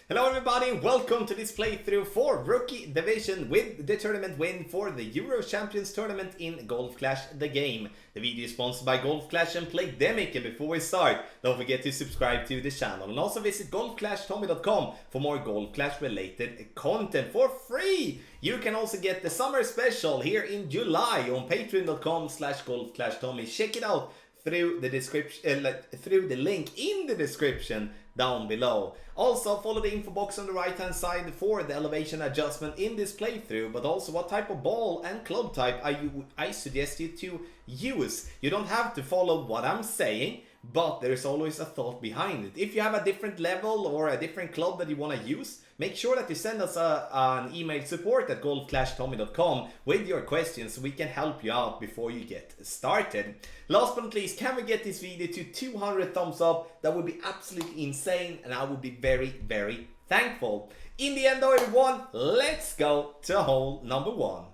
Hello everybody, welcome to this playthrough for Rookie Division with the tournament win for the Euro Champions Tournament in Golf Clash the game. The video is sponsored by Golf Clash and Playdemic, and before we start, don't forget to subscribe to the channel and also visit golfclashtommy.com for more Golf Clash related content for free. You can also get the summer special here in July on patreon.com/golfclashtommy. Check it out through the description, through the link in the description down below. Also follow the info box on the right hand side for the elevation adjustment in this playthrough, but also what type of ball and club type I suggest you to use. You don't have to follow what I'm saying, but there's always a thought behind it. If you have a different level or a different club that you want to use, make sure that you send us an email support@golfclashtommy.com with your questions so we can help you out before you get started. Last but not least, can we get this video to 200 thumbs up? That would be absolutely insane and I would be very, very thankful. In the end though everyone, let's go to hole number one.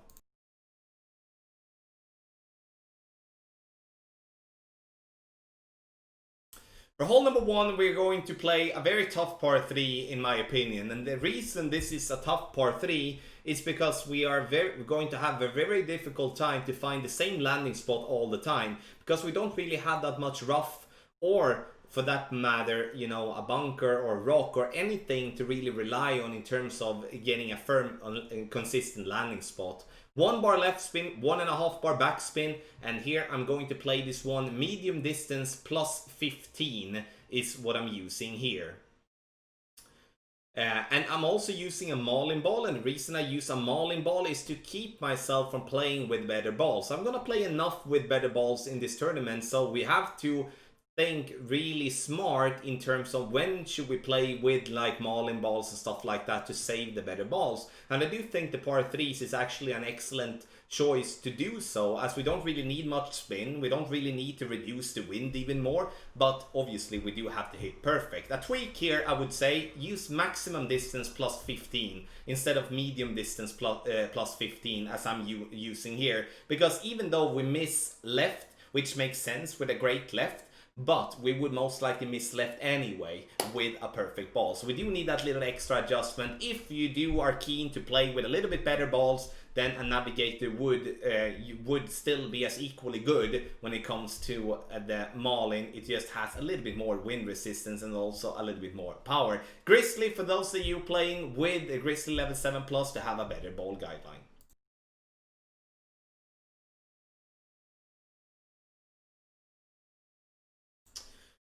For hole number one, we're going to play a very tough par 3 in my opinion, and the reason this is a tough par 3 is because we're going to have a very difficult time to find the same landing spot all the time, because we don't really have that much rough or, for that matter, you know, a bunker or rock or anything to really rely on in terms of getting a firm and consistent landing spot. 1 bar left spin, 1.5 bar back spin, and here I'm going to play this one medium distance plus 15 is what I'm using here. And I'm also using a mauling ball, and the reason I use a mauling ball is to keep myself from playing with better balls. I'm gonna play enough with better balls in this tournament, so we have to think really smart in terms of when should we play with like mauling balls and stuff like that to save the better balls. And I do think the par 3s is actually an excellent choice to do so, as we don't really need much spin, we don't really need to reduce the wind even more, but obviously we do have to hit perfect. A tweak here, I would say, use maximum distance plus 15 instead of medium distance plus 15 as I'm using here, because even though we miss left, which makes sense with a great left, but we would most likely miss left anyway with a perfect ball. So we do need that little extra adjustment. If you are keen to play with a little bit better balls, then a navigator would still be as equally good when it comes to the mauling. It just has a little bit more wind resistance and also a little bit more power. Grizzly, for those of you playing with a Grizzly level 7+ to have a better ball guideline.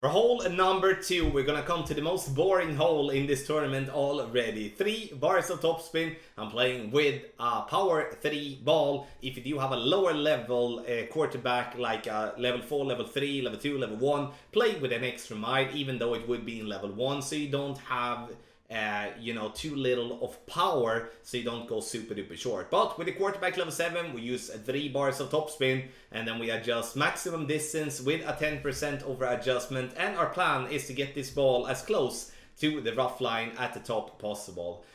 For hole number 2, we're gonna come to the most boring hole in this tournament already. 3 bars of topspin. I'm playing with a power 3 ball. If you do have a lower level quarterback, like level 4, level 3, level 2, level 1, play with an extra mile, even though it would be in level 1, so you don't have you know, too little of power, so you don't go super duper short. But with the quarterback level 7, we use 3 bars of topspin, and then we adjust maximum distance with a 10% over adjustment, and our plan is to get this ball as close to the rough line at the top possible.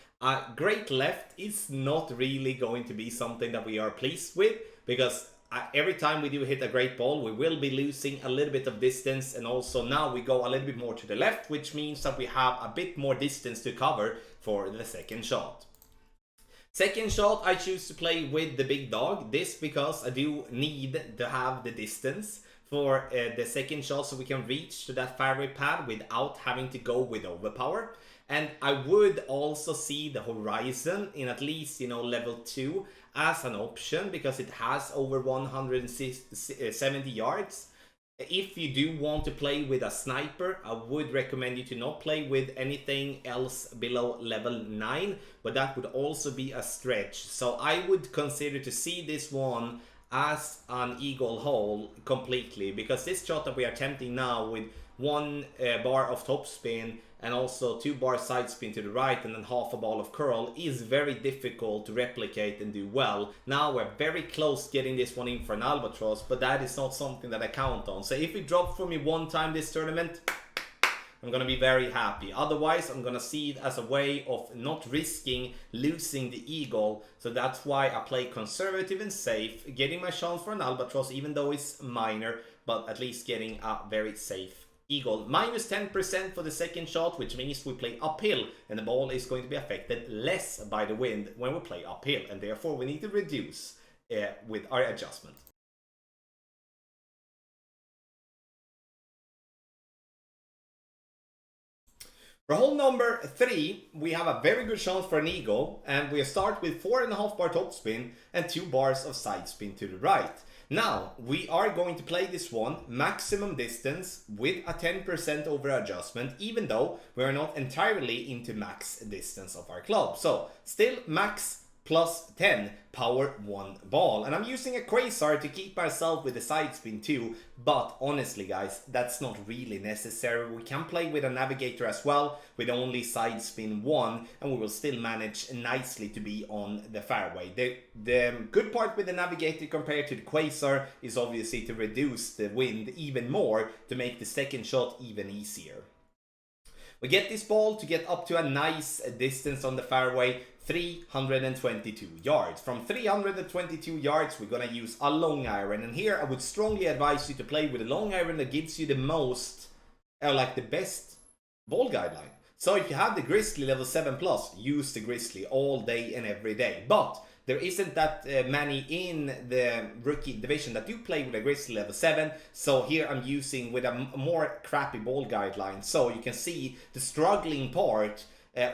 Great left is not really going to be something that we are pleased with, because every time we do hit a great ball, we will be losing a little bit of distance, and also now we go a little bit more to the left, which means that we have a bit more distance to cover for the second shot. Second shot, I choose to play with the big dog. This because I do need to have the distance for the second shot so we can reach to that fairway pad without having to go with overpower. And I would also see the horizon in at least, you know, level 2 as an option, because it has over 170 yards. If you do want to play with a sniper, I would recommend you to not play with anything else below level 9, but that would also be a stretch. So I would consider to see this one as an eagle hole completely, because this shot that we are attempting now with 1 bar of topspin and also 2 bar side spin to the right and then half a ball of curl is very difficult to replicate and do well. Now we're very close getting this one in for an albatross, but that is not something that I count on. So if it drops for me 1 time this tournament, I'm gonna be very happy. Otherwise, I'm gonna see it as a way of not risking losing the eagle. So that's why I play conservative and safe, getting my chance for an albatross, even though it's minor, but at least getting a very safe Eagle minus 10% for the second shot, which means we play uphill and the ball is going to be affected less by the wind when we play uphill, and therefore we need to reduce with our adjustment. For hole number 3, we have a very good chance for an eagle, and we start with 4.5 bar topspin and 2 bars of side spin to the right. Now, we are going to play this one maximum distance with a 10% over adjustment, even though we are not entirely into max distance of our club. So, still max plus 10, power 1 ball. And I'm using a quasar to keep myself with the side spin too, but honestly guys, that's not really necessary. We can play with a navigator as well, with only side spin 1, and we will still manage nicely to be on the fairway. The good part with the navigator compared to the quasar is obviously to reduce the wind even more, to make the second shot even easier. We get this ball to get up to a nice distance on the fairway, 322 yards. From 322 yards, we're gonna use a long iron. And here I would strongly advise you to play with a long iron that gives you the most, like the best ball guideline. So if you have the Grizzly level 7+, use the Grizzly all day and every day. But there isn't that many in the rookie division that do play with a Grizzly level 7. So here I'm using with a more crappy ball guideline. So you can see the struggling part,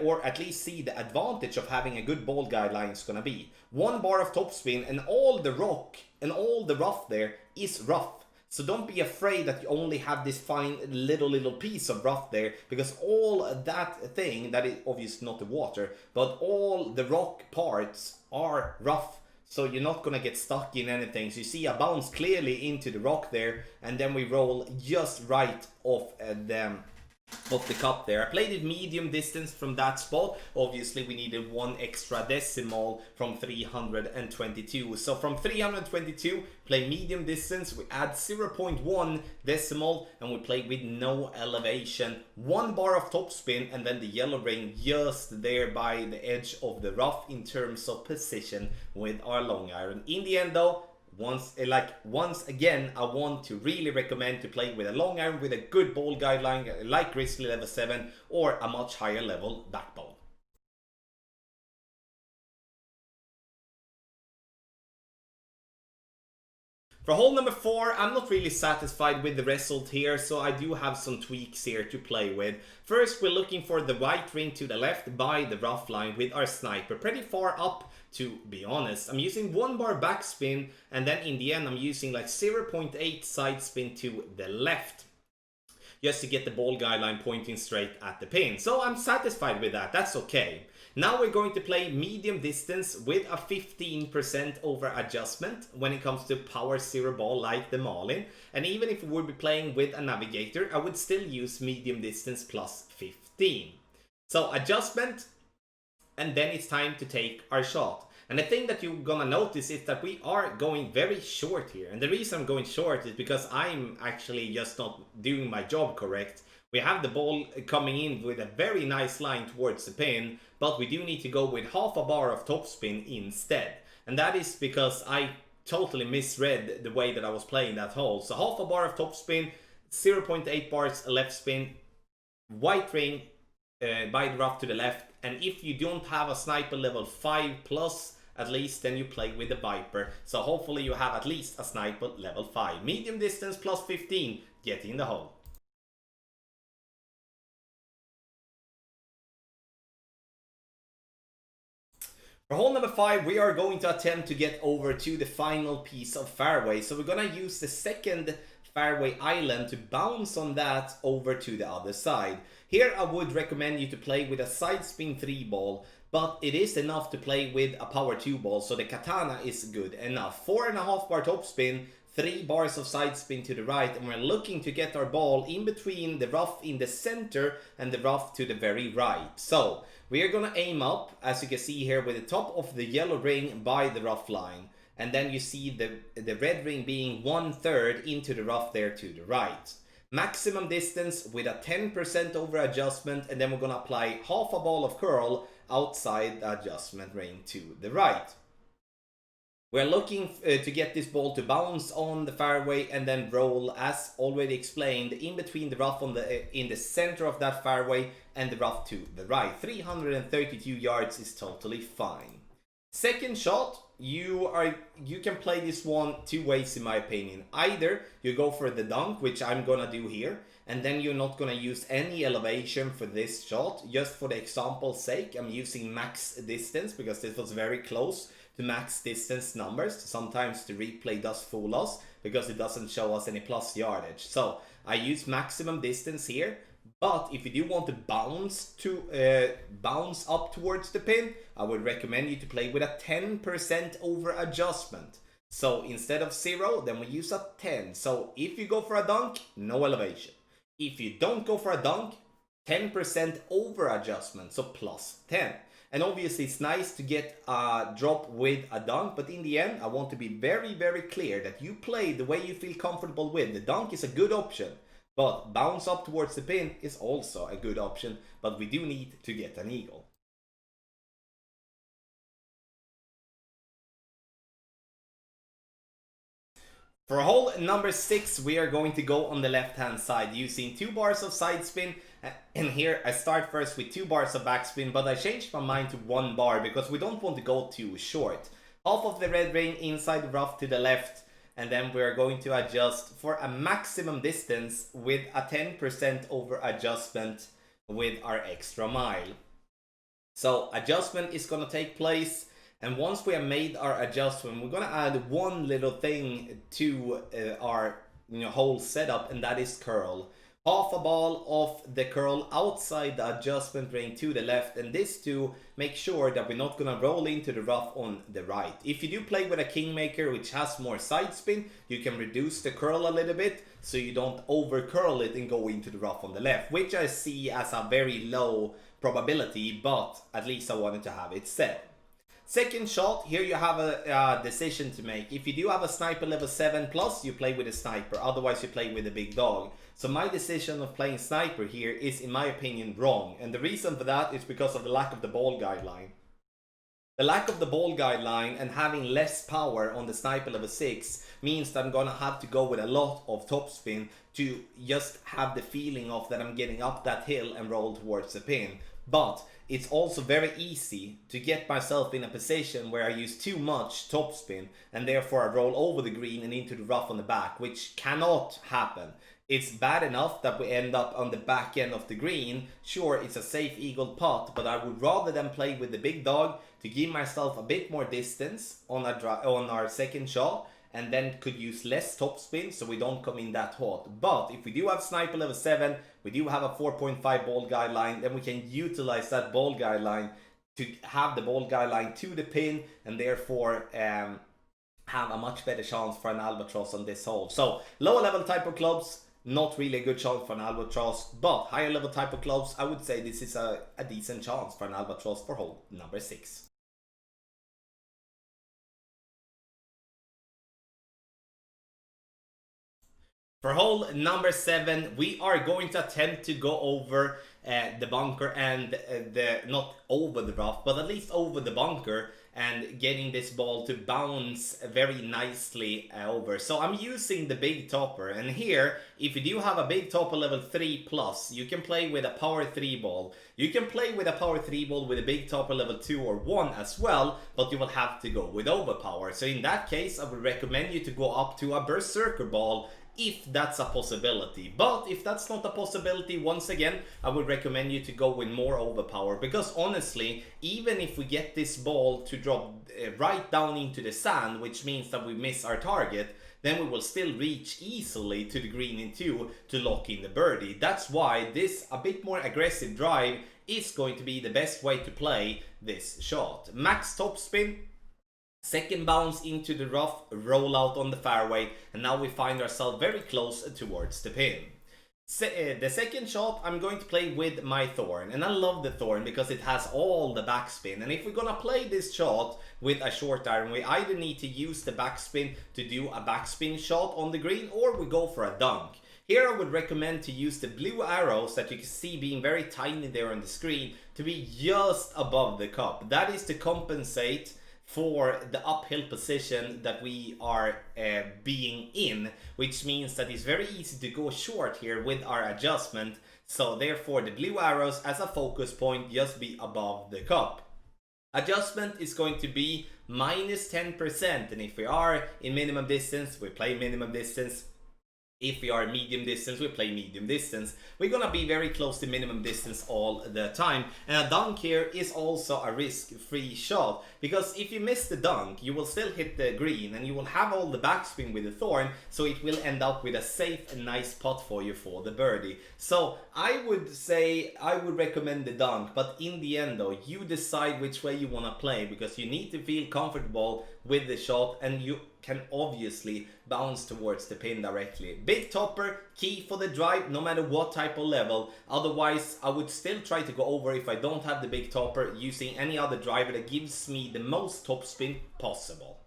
or at least see the advantage of having a good ball guideline is going to be. 1 bar of topspin, and all the rock and all the rough there is rough. So don't be afraid that you only have this fine little piece of rough there, because all that thing, that is obviously not the water, but all the rock parts are rough. So you're not going to get stuck in anything. So you see I bounce clearly into the rock there, and then we roll just right off the cup there. I played it medium distance from that spot. Obviously we needed 1 extra decimal from 322. So from 322, play medium distance, we add 0.1 decimal, and we play with no elevation. 1 bar of topspin, and then the yellow ring just there by the edge of the rough in terms of position with our long iron. In the end though, once again, I want to really recommend to play with a long iron with a good ball guideline like Grizzly level 7 or a much higher level back ball. For hole number 4, I'm not really satisfied with the result here, so I do have some tweaks here to play with. First, we're looking for the white ring to the left by the rough line with our sniper pretty far up, to be honest. I'm using 1 bar backspin, and then in the end I'm using like 0.8 side spin to the left, just to get the ball guideline pointing straight at the pin. So I'm satisfied with that, that's okay. Now we're going to play medium distance with a 15% over adjustment when it comes to power 0 ball like the Marlin. And even if we would be playing with a navigator, I would still use medium distance plus 15. So adjustment, and then it's time to take our shot. And the thing that you're gonna notice is that we are going very short here. And the reason I'm going short is because I'm actually just not doing my job correct. We have the ball coming in with a very nice line towards the pin, but we do need to go with half a bar of topspin instead. And that is because I totally misread the way that I was playing that hole. So half a bar of topspin, 0.8 bars left spin, white ring by the rough to the left. And if you don't have a sniper level 5+, at least then you play with the Viper. So hopefully you have at least a sniper level 5. Medium distance plus 15, get in the hole. For hole number 5, we are going to attempt to get over to the final piece of fairway. So we're gonna use the second fairway island to bounce on that over to the other side. Here I would recommend you to play with a side spin 3 ball, but it is enough to play with a power 2 ball, so the katana is good enough. 4.5 bar topspin, 3 bars of side spin to the right, and we're looking to get our ball in between the rough in the center and the rough to the very right. So we are gonna aim up, as you can see here, with the top of the yellow ring by the rough line. And then you see the red ring being 1/3 into the rough there to the right. Maximum distance with a 10% over adjustment, and then we're gonna apply half a ball of curl outside the adjustment ring to the right. We're looking to get this ball to bounce on the fairway and then roll, as already explained, in between the rough in the center of that fairway and the rough to the right. 332 yards is totally fine. Second shot, you can play this one two ways in my opinion. Either you go for the dunk, which I'm gonna do here, and then you're not gonna use any elevation for this shot. Just for the example's sake, I'm using max distance because this was very close to max distance numbers. Sometimes the replay does fool us because it doesn't show us any plus yardage. So I use maximum distance here. But if you do want to bounce up towards the pin, I would recommend you to play with a 10% over adjustment. So instead of 0, then we use a 10. So if you go for a dunk, no elevation. If you don't go for a dunk, 10% over adjustment, so plus 10. And obviously it's nice to get a drop with a dunk, but in the end I want to be very, very clear that you play the way you feel comfortable with. The dunk is a good option, but bounce up towards the pin is also a good option, but we do need to get an eagle. For hole number 6, we are going to go on the left hand side using 2 bars of side spin. And here I start first with 2 bars of backspin, but I changed my mind to 1 bar because we don't want to go too short. Half of the red ring inside the rough to the left, and then we're going to adjust for a maximum distance with a 10% over adjustment with our extra mile. So adjustment is going to take place, and once we have made our adjustment, we're going to add one little thing to our whole setup, and that is curl. Half a ball of the curl outside the adjustment ring to the left, and this to make sure that we're not gonna roll into the rough on the right. If you do play with a kingmaker which has more side spin, you can reduce the curl a little bit so you don't over curl it and go into the rough on the left, which I see as a very low probability, but at least I wanted to have it said. Second shot, here you have a decision to make. If you do have a sniper level 7 plus, you play with a sniper, otherwise you play with a big dog. So my decision of playing sniper here is, in my opinion, wrong. And the reason for that is because of the lack of the ball guideline. The lack of the ball guideline and having less power on the sniper level 6 means that I'm gonna have to go with a lot of topspin to just have the feeling of that I'm getting up that hill and roll towards the pin. But it's also very easy to get myself in a position where I use too much topspin and therefore I roll over the green and into the rough on the back, which cannot happen. It's bad enough that we end up on the back end of the green. Sure, it's a safe eagle putt, but I would rather than play with the big dog to give myself a bit more distance on our second shot, and then could use less topspin so we don't come in that hot. But if we do have sniper level 7, we do have a 4.5 ball guideline, then we can utilize that ball guideline to have the ball guideline to the pin, and therefore have a much better chance for an albatross on this hole. So lower level type of clubs, not really a good chance for an albatross, but higher level type of clubs, I would say this is a decent chance for an albatross for hole number 6. For hole number 7, we are going to attempt to go over the bunker and not over the rough, but at least over the bunker, and getting this ball to bounce very nicely over. So I'm using the big topper, and here, if you do have a big topper level 3 plus, you can play with a power 3 ball. You can play with a power 3 ball with a big topper level 2 or 1 as well, but you will have to go with overpower. So in that case, I would recommend you to go up to a berserker ball, if that's a possibility. But if that's not a possibility, once again, I would recommend you to go with more overpower, because honestly, even if we get this ball to drop right down into the sand, which means that we miss our target, then we will still reach easily to the green in 2 to lock in the birdie. That's why this a bit more aggressive drive is going to be the best way to play this shot. Max topspin, second bounce into the rough, roll out on the fairway, and now we find ourselves very close towards the pin. The second shot, I'm going to play with my thorn, and I love the thorn because it has all the backspin. And if we're gonna play this shot with a short iron, we either need to use the backspin to do a backspin shot on the green, or we go for a dunk. Here I would recommend to use the blue arrows that you can see being very tiny there on the screen to be just above the cup. That is to compensate for the uphill position that we are being in, which means that it's very easy to go short here with our adjustment. So therefore the blue arrows as a focus point just be above the cup. Adjustment is going to be minus 10%, and if we are in minimum distance, we play minimum distance. If we are medium distance, we play medium distance. We're gonna be very close to minimum distance all the time. And a dunk here is also a risk-free shot, because if you miss the dunk, you will still hit the green and you will have all the backspin with the thorn, so it will end up with a safe and nice putt for you for the birdie. So I would say I would recommend the dunk, but in the end though, you decide which way you wanna play, because you need to feel comfortable with the shot and you can obviously bounce towards the pin directly. Big topper, key for the drive, no matter what type of level. Otherwise, I would still try to go over if I don't have the big topper, using any other driver that gives me the most topspin possible.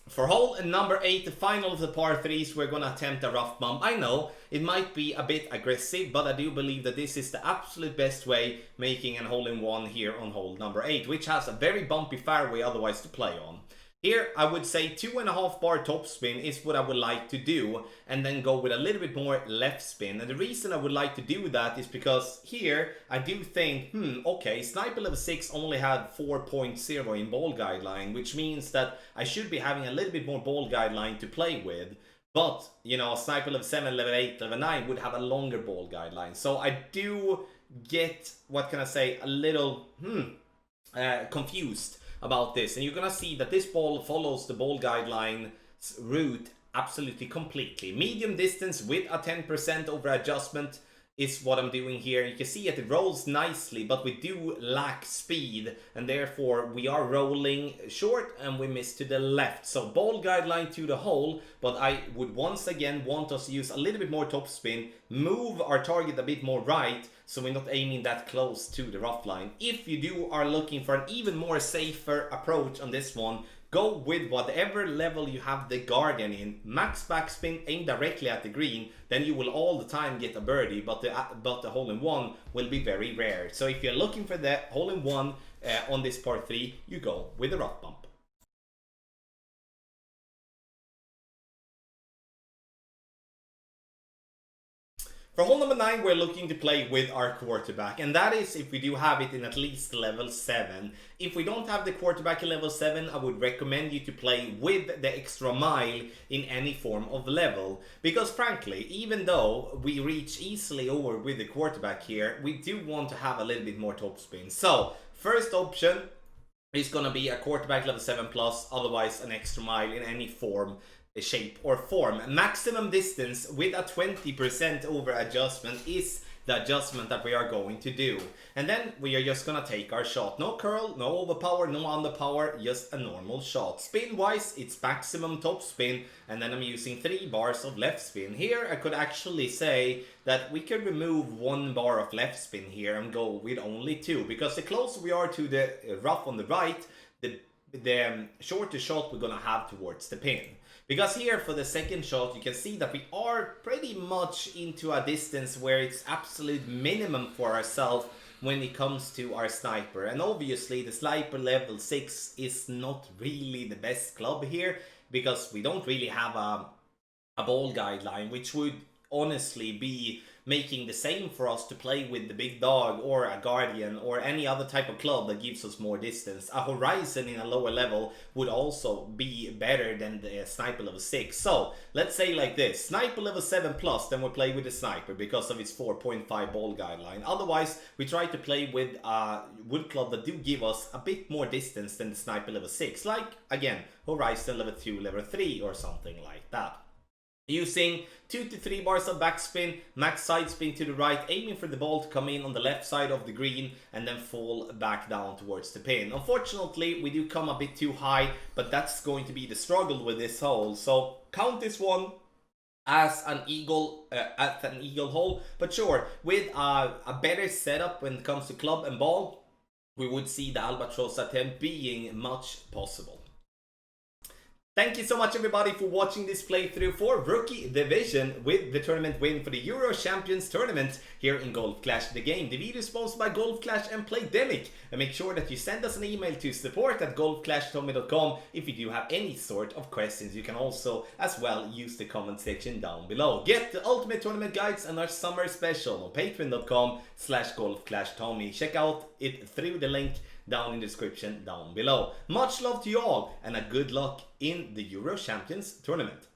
For hole number 8, the final of the par 3s, we're gonna attempt a rough bump. I know it might be a bit aggressive, but I do believe that this is the absolute best way making an hole-in-one here on hole number 8, which has a very bumpy fairway otherwise to play on. Here, I would say 2.5 bar topspin is what I would like to do, and then go with a little bit more left spin. And the reason I would like to do that is because here, I do think, okay, sniper level 6 only had 4.0 in ball guideline, which means that I should be having a little bit more ball guideline to play with. But, you know, sniper level 7, level 8, level 9 would have a longer ball guideline. So I do get, what can I say, a little confused about this, and you're gonna see that this ball follows the ball guideline route absolutely completely. Medium distance with a 10% over adjustment is what I'm doing here. You can see it rolls nicely, but we do lack speed, and therefore we are rolling short and we miss to the left. So ball guideline to the hole, but I would once again want us to use a little bit more topspin, move our target a bit more right, so we're not aiming that close to the rough line. If you are looking for an even more safer approach on this one, go with whatever level you have the Guardian in. Max backspin, aim directly at the green, then you will all the time get a birdie, but the hole-in-one will be very rare. So if you're looking for the hole-in-one on this par 3, you go with the rough bump. For hole number 9, we're looking to play with our quarterback, and that is if we do have it in at least level 7. If we don't have the quarterback in level 7, I would recommend you to play with the extra mile in any form of level. Because frankly, even though we reach easily over with the quarterback here, we do want to have a little bit more topspin. So, first option is gonna be a quarterback level 7 plus, otherwise an extra mile in any form, shape or form. Maximum distance with a 20% over adjustment is the adjustment that we are going to do. And then we are just gonna take our shot. No curl, no overpower, no underpower, just a normal shot. Spin wise, it's maximum top spin, and then I'm using 3 bars of left spin. Here I could actually say that we could remove 1 bar of left spin here and go with only 2, because the closer we are to the rough on the right, the shorter shot we're gonna have towards the pin. Because here for the second shot, you can see that we are pretty much into a distance where it's absolute minimum for ourselves when it comes to our sniper. And obviously the sniper level 6 is not really the best club here, because we don't really have a ball guideline, which would honestly be making the same for us to play with the big dog or a Guardian or any other type of club that gives us more distance. A Horizon in a lower level would also be better than the sniper level 6. So let's say like this, sniper level 7 plus, then we play with the sniper because of its 4.5 ball guideline. Otherwise we try to play with a wood club that do give us a bit more distance than the sniper level 6, like again Horizon level 2, level 3 or something like that. Using 2 to 3 bars of backspin, max side spin to the right, aiming for the ball to come in on the left side of the green and then fall back down towards the pin. Unfortunately, we do come a bit too high, but that's going to be the struggle with this hole. So count this one as an eagle hole. But sure, with a better setup when it comes to club and ball, we would see the albatross attempt being much possible. Thank you so much everybody for watching this playthrough for Rookie Division with the tournament win for the Euro Champions Tournament here in Golf Clash the game. The video is sponsored by Golf Clash and Playdemic, and make sure that you send us an email to support@golfclashtommy.com if you do have any sort of questions. You can also as well use the comment section down below. Get the ultimate tournament guides and our summer special on patreon.com/golfclashtommy. Check out it through the link down in the description down below. Much love to you all and a good luck in the Euro Champions Tournament.